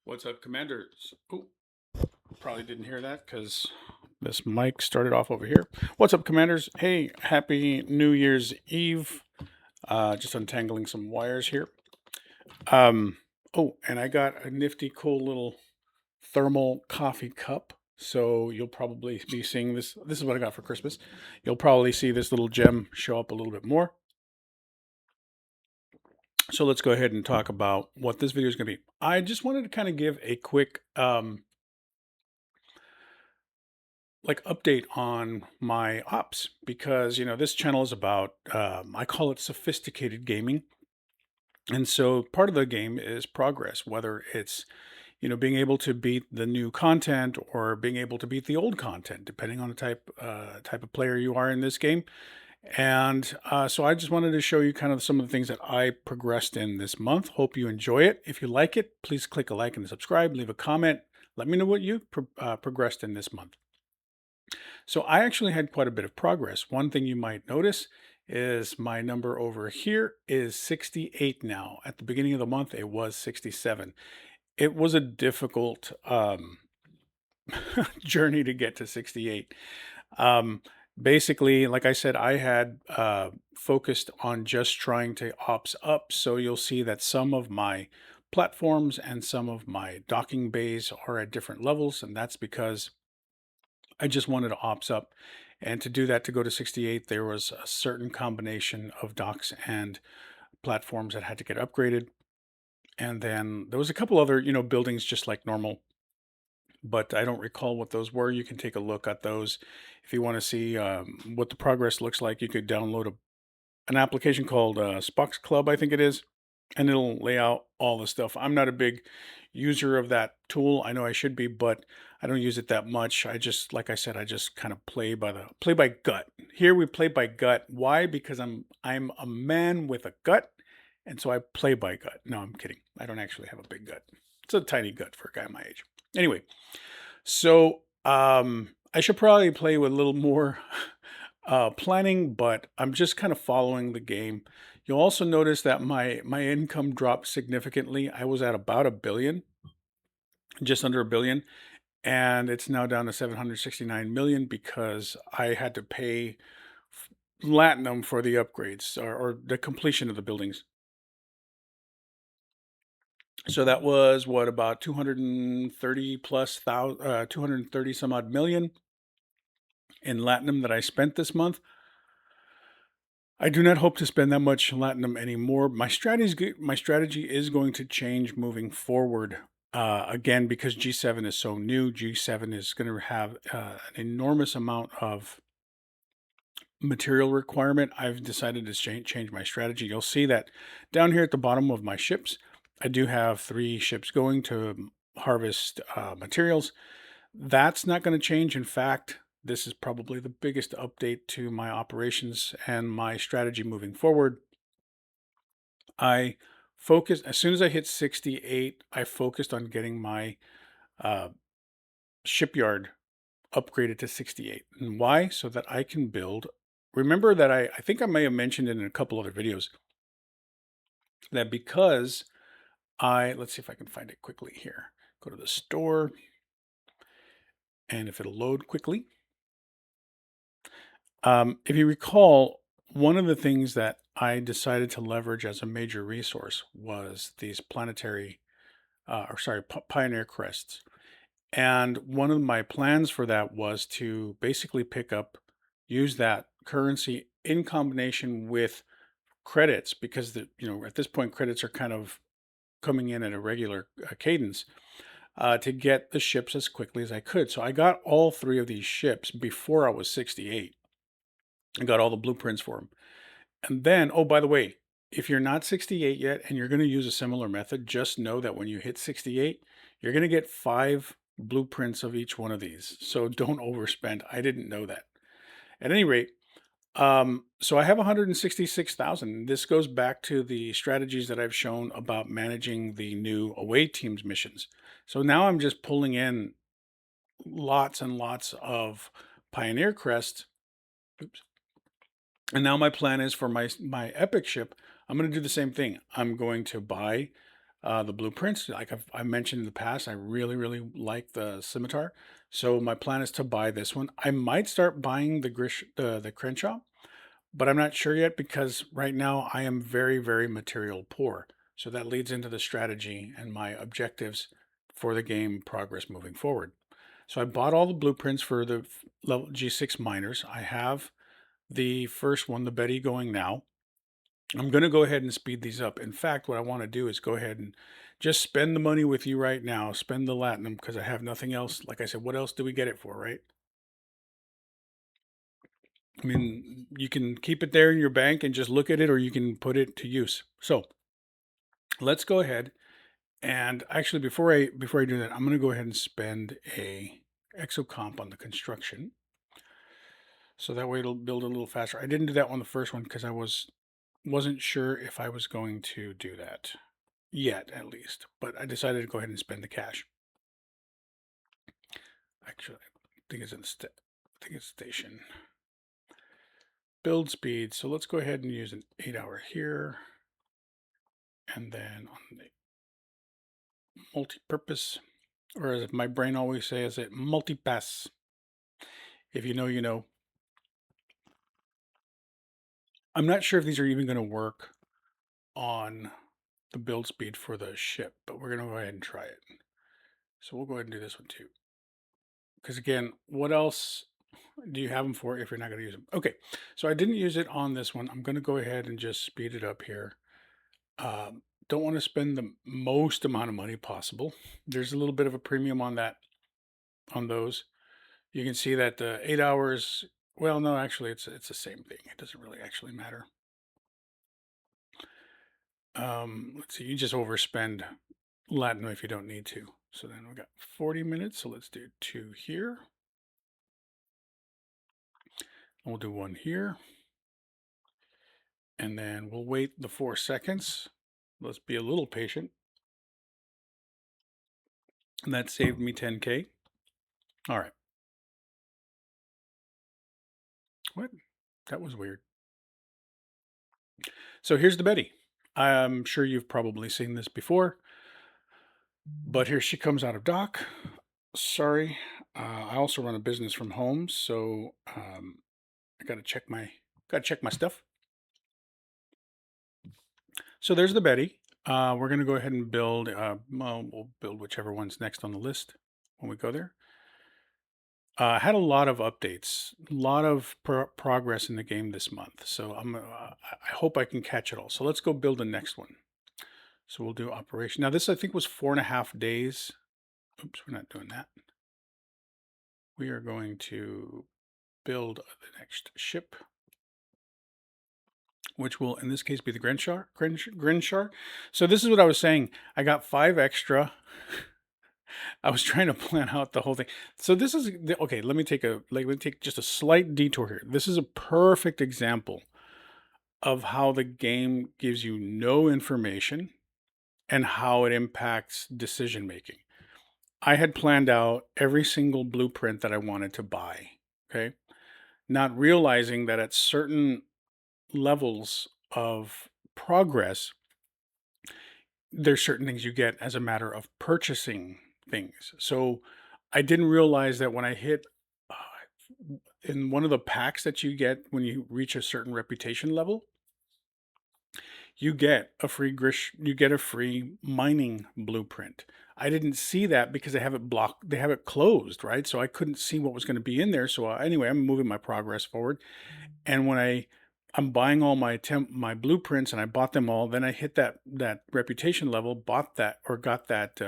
What's up, Commanders? Oh, probably didn't hear that because this mic started off over here. What's up, Commanders? Hey, happy New Year's Eve. Just untangling some wires here. Um, oh, and I got a nifty, cool little thermal coffee cup. So you'll probably be seeing this. This is what I got for Christmas. You'll probably see this little gem show up a little bit more. So let's go ahead and talk about what this video is going to be. I just wanted to kind of give a quick update on my ops because this channel is about I call it sophisticated gaming. And so part of the game is progress, whether it's being able to beat the new content or being able to beat the old content, depending on the type of player you are in this game. And so I just wanted to show you kind of some of the things that I progressed in this month. Hope you enjoy it. If you like it, please click a like and subscribe, leave a comment. Let me know what you progressed in this month. So I actually had quite a bit of progress. One thing you might notice is my number over here is 68 now. At the beginning of the month, it was 67. It was a difficult journey to get to 68. Um, Basically, like I said, I had focused on just trying to ops up. So you'll see that some of my platforms and some of my docking bays are at different levels. And that's because I just wanted to ops up. And to do that, to go to 68, there was a certain combination of docks and platforms that had to get upgraded. And then there was a couple other, buildings just like normal, but I don't recall what those were. You can take a look at those. If you want to see what the progress looks like, you could download an application called Spox Club, I think it is, and it'll lay out all the stuff. I'm not a big user of that tool. I know I should be, but I don't use it that much. I just, like I said, I just kind of play by gut. Here we play by gut. Why? Because I'm a man with a gut, and so I play by gut. No, I'm kidding. I don't actually have a big gut. It's a tiny gut for a guy my age. Anyway, so I should probably play with a little more planning, but I'm just kind of following the game. You'll also notice that my income dropped significantly. I was at about a billion, just under a billion, and it's now down to 769 million because I had to pay Latinum for the upgrades or the completion of the buildings. So that was what, about 230 plus 230 some odd million in Latinum that I spent this month. I do not hope to spend that much Latinum anymore. My strategy is going to change moving forward. Again, because G7 is so new, G7 is going to have an enormous amount of material requirement. I've decided to change my strategy. You'll see that down here at the bottom of my ships, I do have 3 ships going to harvest materials. That's not going to change. In fact, this is probably the biggest update to my operations and my strategy moving forward. I focused, as soon as I hit 68, I focused on getting my uh, shipyard upgraded to 68. And why? So that I can build. Remember that I think I may have mentioned it in a couple other videos that because let's see if I can find it quickly here. Go to the store, and if it'll load quickly. If you recall, one of the things that I decided to leverage as a major resource was these Pioneer Crests. And one of my plans for that was to basically use that currency in combination with credits because at this point credits are kind of coming in at a regular cadence to get the ships as quickly as I could. So I got all 3 of these ships before I was 68. I got all the blueprints for them. And then, oh, by the way, if you're not 68 yet and you're going to use a similar method, just know that when you hit 68, you're going to get 5 blueprints of each one of these. So don't overspend. I didn't know that. At any rate, so I have 166,000. This goes back to the strategies that I've shown about managing the new away teams missions. So now I'm just pulling in lots and lots of Pioneer Crests. Oops. And now my plan is for my epic ship, I'm going to do the same thing. I'm going to buy the blueprints. Like I mentioned in the past, I really, really like the scimitar. So my plan is to buy this one. I might start buying the Crenshaw, but I'm not sure yet because right now I am very, very material poor. So that leads into the strategy and my objectives for the game progress moving forward. So I bought all the blueprints for the level G6 miners. I have the first one, the Betty, going now. I'm going to go ahead and speed these up. In fact, what I want to do is go ahead and just spend the money with you right now. Spend the Latinum because I have nothing else. Like I said, what else do we get it for, right? I mean, you can keep it there in your bank and just look at it, or you can put it to use. So let's go ahead and actually, before I do that, I'm going to go ahead and spend a exocomp on the construction, so that way it'll build a little faster. I didn't do that on the first one because I wasn't sure if I was going to do that yet, at least. But I decided to go ahead and spend the cash. Actually, I think it's I think it's station. Build speed. So let's go ahead and use an 8-hour here. And then on the multi-purpose, or as my brain always says it, multi-pass. If you know, you know. I'm not sure if these are even going to work on the build speed for the ship, but we're going to go ahead and try it. So we'll go ahead and do this one too. Because again, what else do you have them for if you're not going to use them? Okay, so I didn't use it on this one. I'm going to go ahead and just speed it up here. Don't want to spend the most amount of money possible. There's a little bit of a premium on that, on those. You can see that the 8 hours, well, no, actually it's the same thing. It doesn't really actually matter. Let's see, you just overspend Latinum if you don't need to. So then we got 40 minutes. So let's do 2 here. We'll do 1 here. And then we'll wait the 4 seconds. Let's be a little patient. And that saved me 10K. All right. What? That was weird. So here's the Betty. I'm sure you've probably seen this before, but here she comes out of dock. Sorry. I also run a business from home, so I gotta check my stuff. So there's the Betty. We're gonna go ahead and build. Well, we'll build whichever one's next on the list when we go there. I had a lot of updates, a lot of progress in the game this month. So I hope I can catch it all. So let's go build the next one. So we'll do operation. Now this I think was 4.5 days. Oops, we're not doing that. We are going to build the next ship, which will in this case be the Grinshar. So this is what I was saying. I got 5 extra. I was trying to plan out the whole thing. So this is okay. Let me take just a slight detour here. This is a perfect example of how the game gives you no information and how it impacts decision making. I had planned out every single blueprint that I wanted to buy. Okay, not realizing that at certain levels of progress, there's certain things you get as a matter of purchasing things. So I didn't realize that when I hit in one of the packs that you get when you reach a certain reputation level, you get a free mining blueprint. I didn't see that because they have it blocked, they have it closed, right? So I couldn't see what was going to be in there. So anyway, I'm moving my progress forward. And when I'm buying all my blueprints and I bought them all, then I hit that reputation level, bought that or got that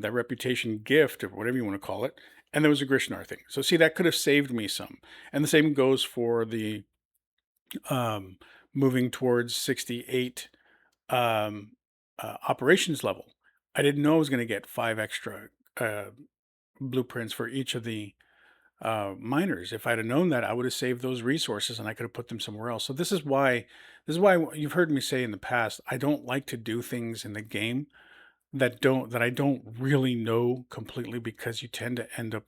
reputation gift or whatever you want to call it. And there was a Grishnar thing. So see, that could have saved me some. And the same goes for the moving towards 68 operations level. I didn't know I was going to get 5 extra blueprints for each of the miners. If I'd have known that, I would have saved those resources and I could have put them somewhere else. So this is why you've heard me say in the past, I don't like to do things in the game that I don't really know completely because you tend to end up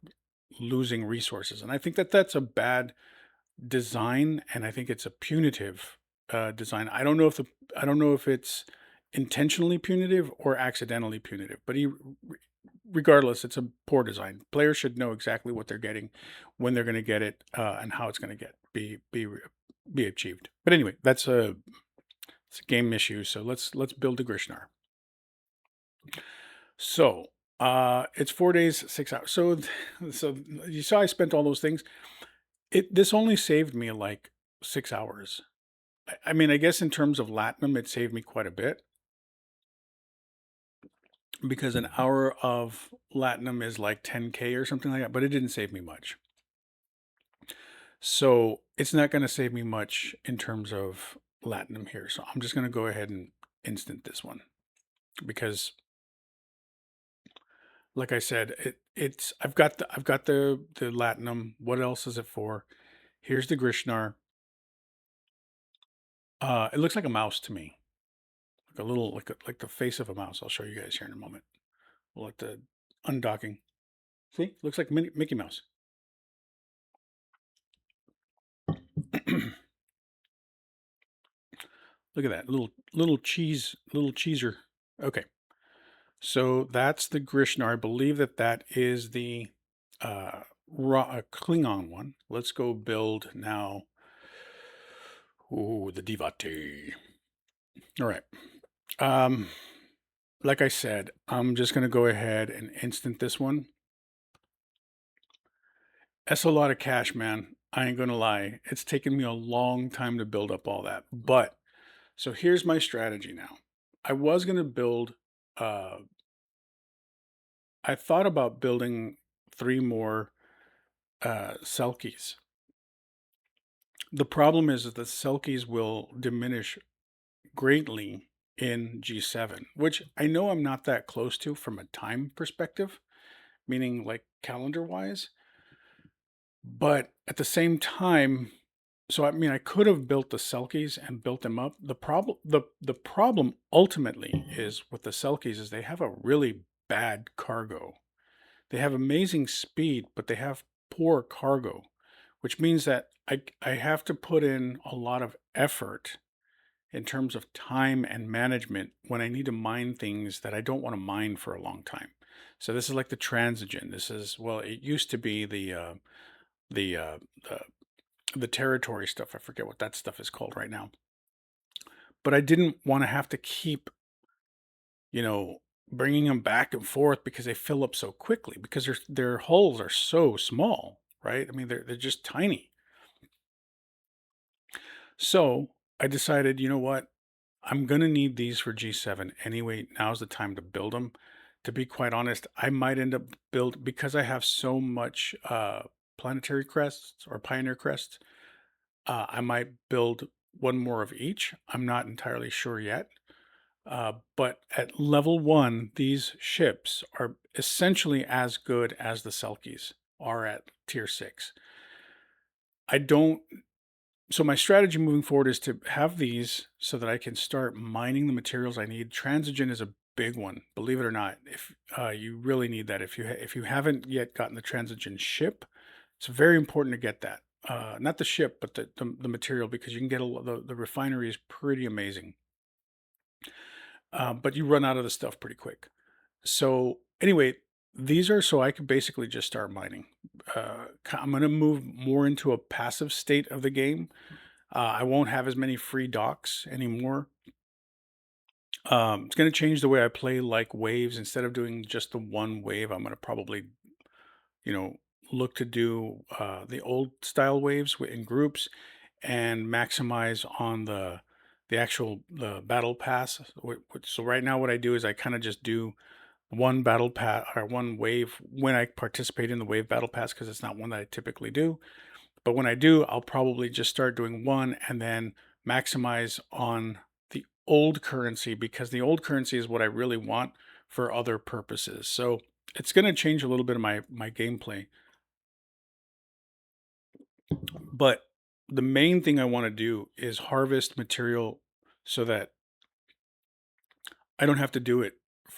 losing resources. And I think that that's a bad design, and I think it's a punitive design. I don't know if it's intentionally punitive or accidentally punitive. But regardless, it's a poor design. Players should know exactly what they're getting, when they're going to get it, and how it's going to be achieved. But anyway, it's a game issue. So let's build the Grishnar. So it's 4 days, 6 hours. So you saw I spent all those things. This only saved me like 6 hours. I mean, I guess in terms of Latinum, it saved me quite a bit because an hour of Latinum is like 10K or something like that, but it didn't save me much. So it's not going to save me much in terms of Latinum here. So I'm just going to go ahead and instant this one because, like I said, I've got the Latinum. What else is it for? Here's the Grishnar. It looks like a mouse to me, like a little like the face of a mouse. I'll show you guys here in a moment. We'll let the undocking. See, looks like Mickey Mouse. Look at that little cheeser. Okay, so that's the Grishnar. I believe that is the Klingon one. Let's go build now. Ooh, the Divate. All right. Um, like I said, I'm just gonna go ahead and instant this one. That's a lot of cash, man. I ain't gonna lie. It's taken me a long time to build up all that. But so here's my strategy now. I was gonna build uh I thought about building 3 more Selkies. The problem is that the Selkies will diminish greatly in G7, which I know I'm not that close to from a time perspective, meaning like calendar wise. But at the same time, so I mean, I could have built the Selkies and built them up. The problem ultimately is with the Selkies is they have a really bad cargo. They have amazing speed, but they have poor cargo, which means that I have to put in a lot of effort in terms of time and management when I need to mine things that I don't want to mine for a long time. So this is like the transigen. This is, well, it used to be the uh, the the territory stuff. I forget what that stuff is called right now. But I didn't want to have to keep, you know, bringing them back and forth because they fill up so quickly because their hulls are so small, right? I mean, they're just tiny. So I decided, you know what? I'm gonna need these for G7 anyway. Now's the time to build them. To be quite honest, I might end up build because I have so much planetary crests or pioneer crests. I might build 1 more of each. I'm not entirely sure yet. But at level 1, these ships are essentially as good as the Selkies are at tier 6. I don't So my strategy moving forward is to have these so that I can start mining the materials I need. Transigen is a big one, believe it or not. If you really need that, if you haven't yet gotten the Transigen ship, it's very important to get that. Not the ship, but the material because you can get the refinery is pretty amazing, but you run out of the stuff pretty quick. So anyway, these are so I can basically just start mining. I'm going to move more into a passive state of the game. I won't have as many free docks anymore. It's going to change the way I play like waves. Instead of doing just the one wave, I'm going to probably, you know, look to do the old style waves in groups and maximize on the actual the battle pass. So right now, what I do is I kind of just do one battle pass or one wave when I participate in the wave battle pass because it's not one that I typically do. But when I do, I'll probably just start doing one and then maximize on the old currency because the old currency is what I really want for other purposes. So it's going to change a little bit of my gameplay. But the main thing I want to do is harvest material so that I don't have to do it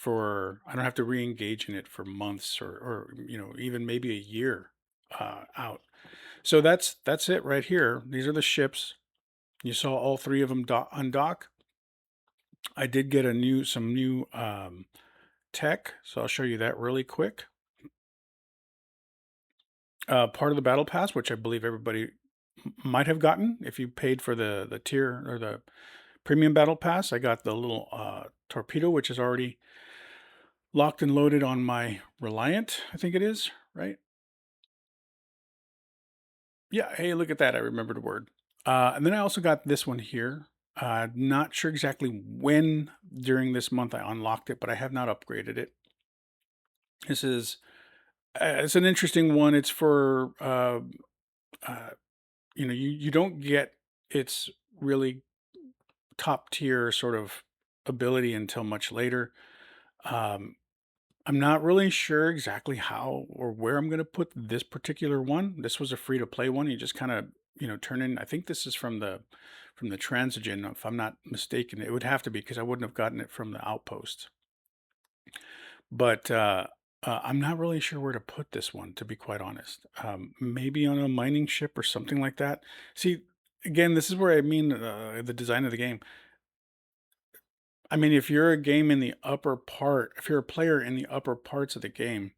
I don't have to re-engage in it for months or even maybe a year out. So that's it right here. These are the ships. You saw all 3 of them undock. I did get some new tech, so I'll show you that really quick. Part of the battle pass, which I believe everybody might have gotten if you paid for the tier or the premium battle pass. I got the little torpedo, which is already locked and loaded on my Reliant, I think it is, right? Yeah, hey, look at that. I remembered a word. And then I also got this one here. Not sure exactly when during this month I unlocked it, but I have not upgraded it. This is it's an interesting one. It's for uh, you don't get its really top tier sort of ability until much later. Um, I'm not really sure exactly how or where I'm going to put this particular one. This was a free to play one. You just kind of, turn in. I think this is from the Transigen, if I'm not mistaken. It would have to be because I wouldn't have gotten it from the outpost. But I'm not really sure where to put this one, to be quite honest. Maybe on a mining ship or something like that. See, again, this is where I mean the design of the game. I mean, if you're a game in the upper part, if you're a player in the upper parts of the game,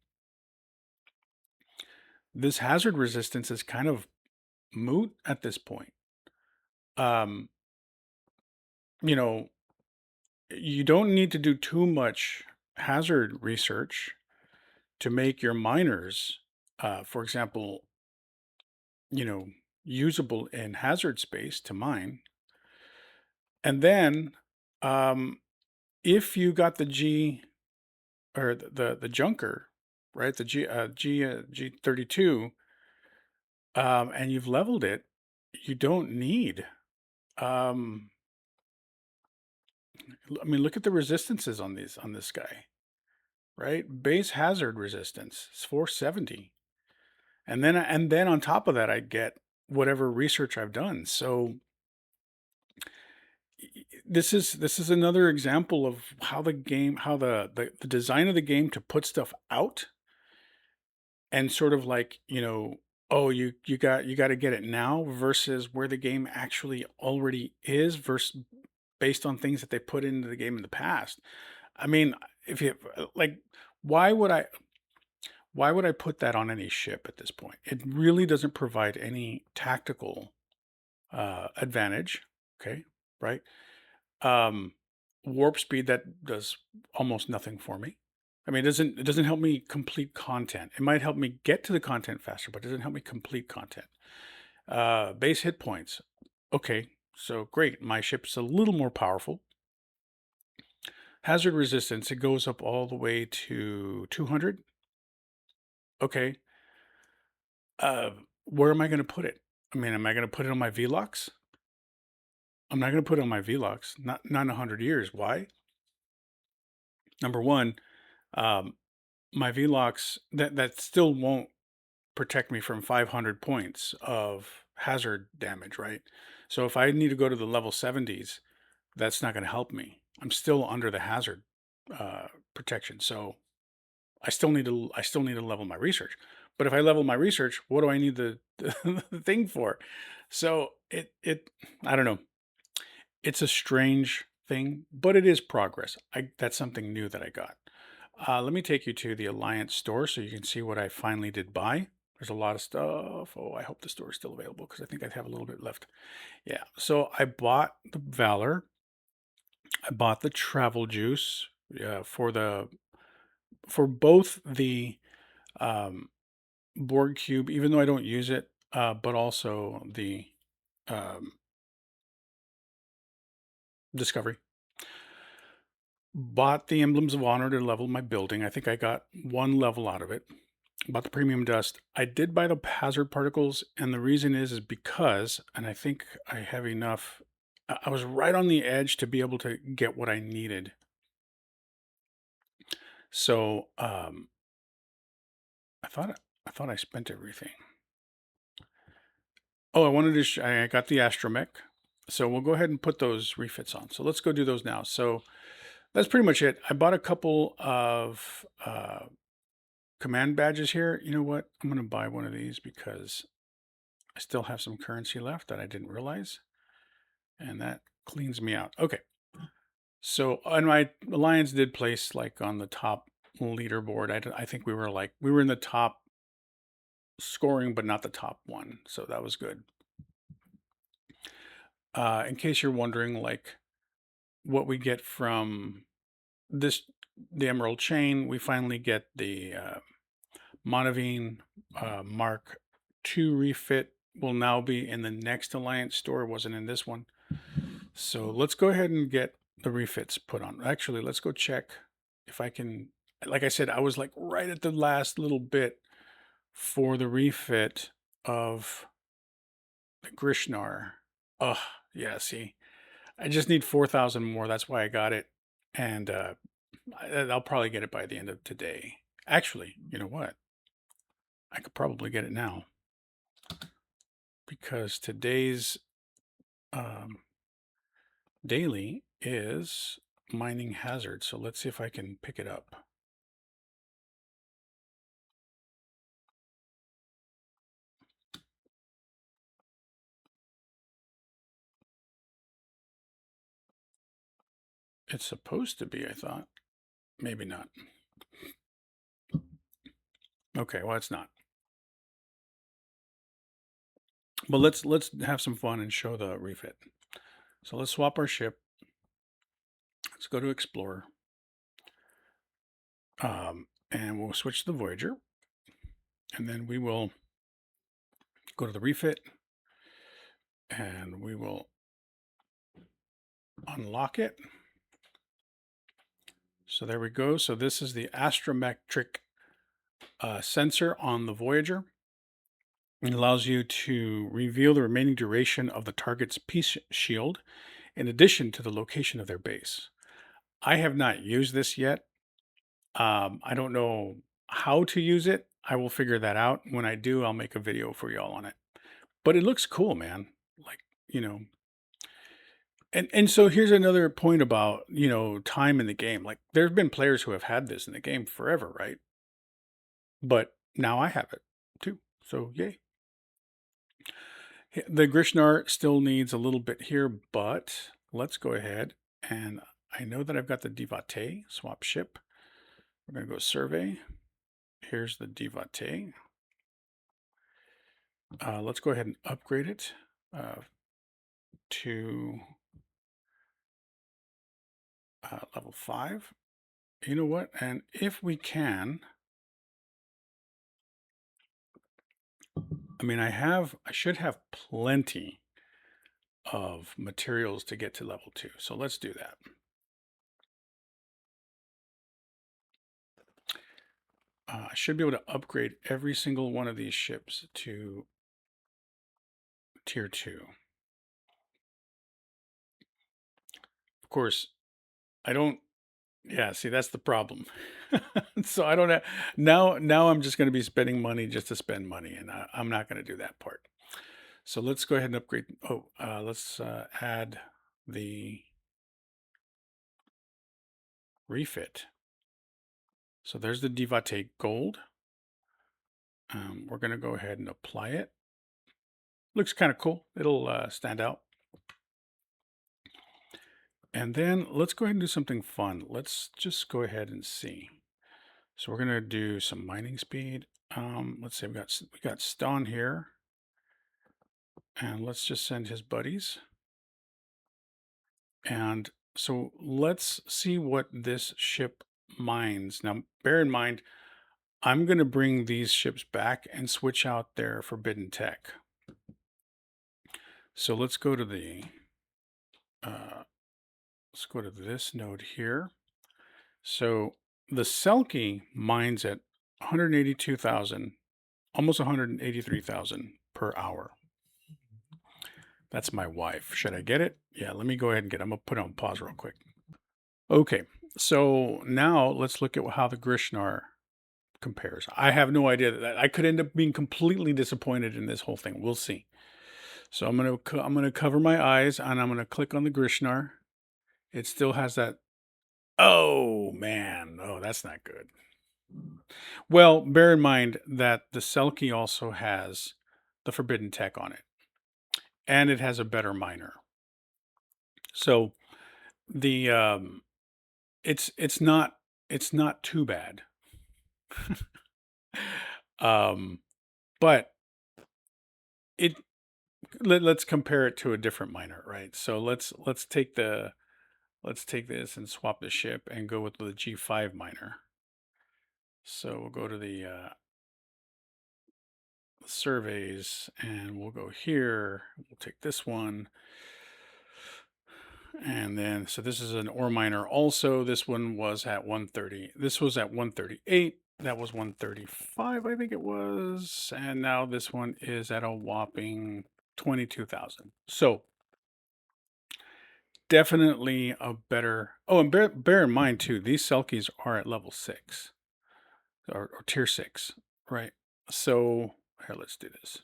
this hazard resistance is kind of moot at this point. Um, you know, you don't need to do too much hazard research to make your miners, for example, you know, usable in hazard space to mine. And then, um, if you got the G or the junker, right, the G32, and you've leveled it, you don't need. Um, I mean, look at the resistances on this guy, right? Base hazard resistance is 470, and then on top of that, I get whatever research I've done. So this is another example of how the game, how the design of the game to put stuff out and sort of like, oh, you got to get it now versus where the game actually already is versus based on things that they put into the game in the past. I mean, if you like, why would I why would I put that on any ship at this point? It really doesn't provide any tactical advantage. Okay, right? Um, Warp speed, that does almost nothing for me. I mean, it doesn't help me complete content. It might help me get to the content faster, but it doesn't help me complete content. Base hit points. Okay, so great. My ship's a little more powerful. Hazard resistance, it goes up all the way to 200. Okay. Uh, where am I going to put it? I mean, am I going to put it on my VLOX? I'm not going to put it on my VLOX. Not in 100 years. Why? Number one, um, my VLOX, that still won't protect me from 500 points of hazard damage, right? So if I need to go to the level 70s, that's not going to help me. I'm still under the hazard protection. So I still need to level my research. But if I level my research, what do I need the thing for? So it I don't know. It's a strange thing, but it is progress. That's something new that I got. Let me take you to the Alliance store so you can see what I finally did buy. There's a lot of stuff. Oh, I hope the store is still available because I think I have a little bit left. Yeah. So I bought the Valor. I bought the Travel Juice for both the um, Borg Cube, even though I don't use it, but also the um, Discovery. Bought the Emblems of Honor to level my building. I think I got one level out of it. Bought the Premium Dust. I did buy the Hazard Particles, and the reason is because, and I think I have enough. I was right on the edge to be able to get what I needed. So I thought I spent everything. Oh, I wanted to. I got the Astromech. So we'll go ahead and put those refits on. So let's go do those now. So that's pretty much it. I bought a couple of command badges here. You know what? I'm going to buy one of these because I still have some currency left that I didn't realize. And that cleans me out. Okay. So, and my alliance did place like on the top leaderboard. I think we were in the top scoring, but not the top one. So that was good. In case you're wondering, like what we get from this, the Emerald Chain, we finally get the Monavine Mark II refit will now be in the next Alliance store. It wasn't in this one. So let's go ahead and get the refits put on. Actually, let's go check if I can. Like I said, I was like right at the last little bit for the refit of the Grishnar. Oh, yeah, see, I just need 4,000 more. That's why I got it. And I'll probably get it by the end of today. Actually, you know what? I could probably get it now because today's um, daily is mining hazard. So let's see if I can pick it up. It's supposed to be, I thought. Maybe not. Okay, well, it's not. But let's have some fun and show the refit. So let's swap our ship. Let's go to Explorer. And we'll switch to the Voyager. And then we will go to the refit. And we will unlock it. So there we go. So this is the astrometric sensor on the Voyager. It allows you to reveal the remaining duration of the target's peace shield in addition to the location of their base. I have not used this yet. I don't know how to use it. I will figure that out. When I do, I'll make a video for y'all on it. But it looks cool, man. Like, you know, and so here's another point about, you know, time in the game. Like there have been players who have had this in the game forever, right? But now I have it too. So yay. The Grishnar still needs a little bit here, but let's go ahead and I know that I've got the Divate swap ship. We're going to go survey. Here's the Divate. Let's go ahead and upgrade it to level 5. You know what? And if we can, I mean, I should have plenty of materials to get to level 2. So let's do that. I should be able to upgrade every single one of these ships to tier 2. Of course, I don't. Yeah, see, that's the problem. So I don't have now. I'm just going to be spending money just to spend money, and I'm not going to do that part. So let's go ahead and upgrade. Oh, let's add the refit. So there's the Divate Gold. We're going to go ahead and apply it. Looks kind of cool. It'll stand out. And then let's go ahead and do something fun. Let's just go ahead and see. So we're going to do some mining speed. Let's say we got Ston here. And let's just send his buddies. And so let's see what this ship mines. Now, bear in mind, I'm going to bring these ships back and switch out their forbidden tech. So let's go to the let's go to this node here. So the Selkie mines at 182,000, almost 183,000 per hour. That's my wife. Should I get it? Yeah, let me go ahead and get it. I'm going to put it on pause real quick. Okay, so now let's look at how the Grishnar compares. I have no idea that I could end up being completely disappointed in this whole thing. We'll see. So I'm gonna cover my eyes and I'm gonna click on the Grishnar. It still has that. Oh man, oh that's not good. Well, bear in mind that the Selkie also has the forbidden tech on it, and it has a better miner. So the it's not it's not too bad. Um, but it let's compare it to a different miner, right? So let's take this and swap the ship and go with the G5 miner. So we'll go to the surveys and we'll go here. We'll take this one. And then, so this is an ore miner also. This one was at 130. This was at 138. That was 135, I think it was. And now this one is at a whopping 22,000. So definitely a better. Oh, and bear in mind too, these Selkies are at level 6 or tier 6, right? So here, let's do this.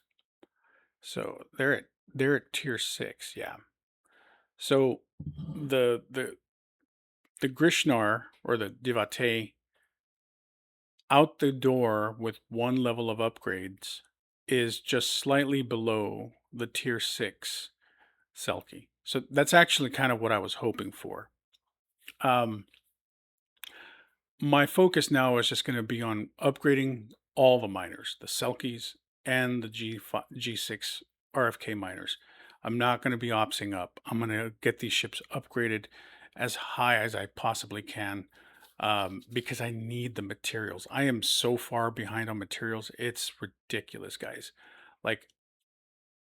So they're at tier 6, yeah. So the the the Grishnar or the Divate out the door with one level of upgrades is just slightly below the tier 6 Selkie. So that's actually kind of what I was hoping for. Um, my focus now is just going to be on upgrading all the miners, the Selkies and the G6 RFK miners. I'm not going to be opsing up. I'm going to get these ships upgraded as high as I possibly can, because I need the materials. I am so far behind on materials. It's ridiculous, guys. Like,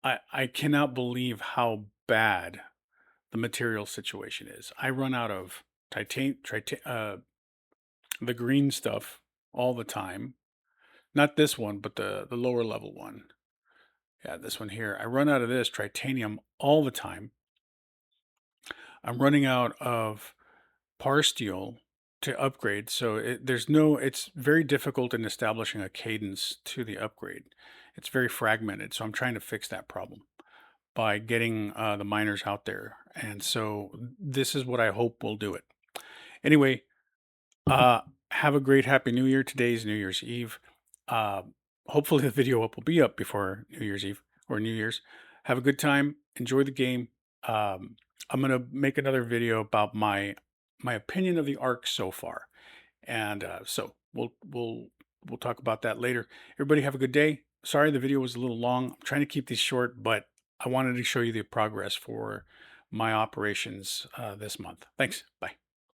I cannot believe how bad the material situation is. I run out of the green stuff all the time. Not this one, but the lower level one. Yeah, this one here. I run out of this titanium all the time. I'm running out of par steel to upgrade. So it's very difficult in establishing a cadence to the upgrade. It's very fragmented. So I'm trying to fix that problem by getting the miners out there. And so this is what I hope will do it. Anyway, uh, have a great Happy New Year. Today's New Year's Eve. Uh, hopefully the video up will be up before New Year's Eve or New Year's. Have a good time. Enjoy the game. Um, I'm gonna make another video about my opinion of the arc so far, and so we'll talk about that later. Everybody have a good day. Sorry the video was a little long. I'm trying to keep these short, but I wanted to show you the progress for my operations this month. Thanks. Bye.